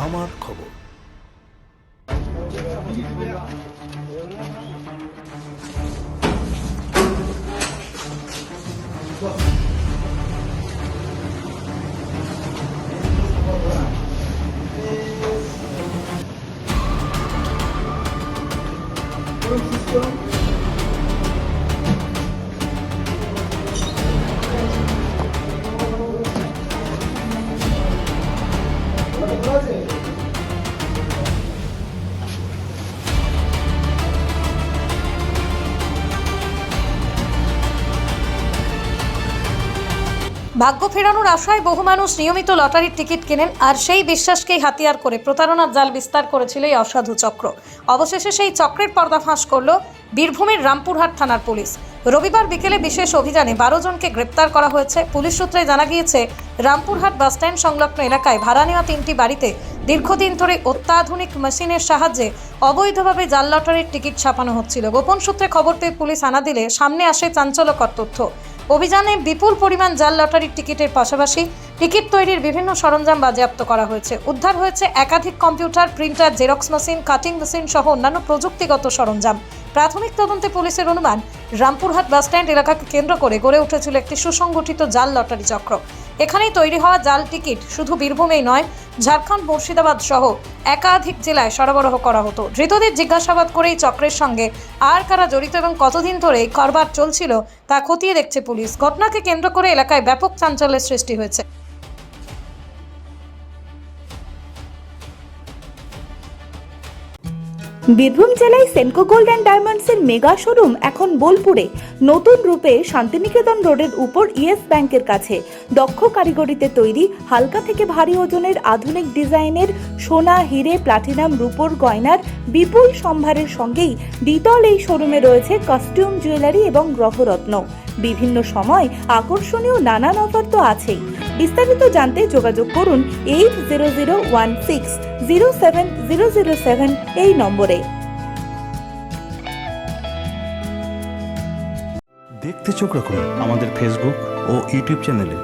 আমার খবর। ভাগ্য ফেরানোর আশায় বহু মানুষ নিয়মিত লটারির টিকিট কেনেন, আর সেই বিশ্বাসকেই হাতিয়ার করে প্রতারণার জাল বিস্তার করেছিল এই অসাধু চক্র। অবশেষে সেই চক্রের পর্দাফাঁস করল বীরভূমের রামপুরহাট থানার পুলিশ। রবিবার বিকেলে বিশেষ অভিযানে 12 জনকে গ্রেপ্তার করা হয়েছে। পুলিশ সূত্রে জানা গিয়েছে, রামপুরহাট বাসস্ট্যান্ড সংলগ্ন এলাকায় ভাড়া নেওয়া 3টি বাড়িতে দীর্ঘদিন ধরে অত্যাধুনিক মেশিনের সাহায্যে অবৈধভাবে জাল লটারির টিকিট ছাপানো হচ্ছিল। গোপন সূত্রে খবর পেয়ে পুলিশ হানা দিলে সামনে আসে চাঞ্চল্যকর তথ্য। অভিযানে বিপুল পরিমাণ জাল লটারির টিকিটের পাশাপাশি টিকিট তৈরির বিভিন্ন সরঞ্জাম বাজেয়াপ্ত করা হয়েছে। উদ্ধার হয়েছে একাধিক computer, printer, xerox machine, cutting machine সহ অন্যান্য প্রযুক্তিগত সরঞ্জাম। প্রাথমিক তদন্তে পুলিশের অনুমান, রামপুরহাট বাসস্ট্যান্ড এলাকাকে কেন্দ্র করে গড়ে উঠেছিল একটি সুসংগঠিত জাল লটারি চক্র। এখানেই তৈরি হওয়া জাল টিকিট শুধু বীরভূমেই নয়, ঝাড়খণ্ড, মুর্শিদাবাদ সহ একাধিক জেলায় সরবরাহ করা হতো। ধৃতদের জিজ্ঞাসাবাদ করে এই চক্রের সঙ্গে আর কারা জড়িত এবং কতদিন ধরে এই কারবার চলছিল তা খতিয়ে দেখছে পুলিশ। ঘটনাকে কেন্দ্র করে এলাকায় ব্যাপক চাঞ্চল্যের সৃষ্টি হয়েছে। বীরভূম জেলায় সেনকো গোল্ড অ্যান্ড ডায়মন্ডসের মেগা শোরুম এখন বোলপুরে নতুন রূপে শান্তিনিকেতন রোডের উপর ইয়েস ব্যাংকের কাছে। দক্ষ কারিগরিতে তৈরি হালকা থেকে ভারী ওজনের আধুনিক ডিজাইনের সোনা, হিরে, প্লাটিনাম, রূপোর গয়নার বিপুল সম্ভারের সঙ্গেই দ্বিতল এই শোরুমে রয়েছে কস্টিউম, জুয়েলারি এবং গ্রহরত্ন। বিভিন্ন সময় আকর্ষণীয় নানান অফার তো আছেই। বিস্তারিত জানতে যোগাযোগ করুন 8001607007 এই নম্বরে। দেখতে চোখ রাখুন আমাদের ফেসবুক ও ইউটিউব চ্যানেলে।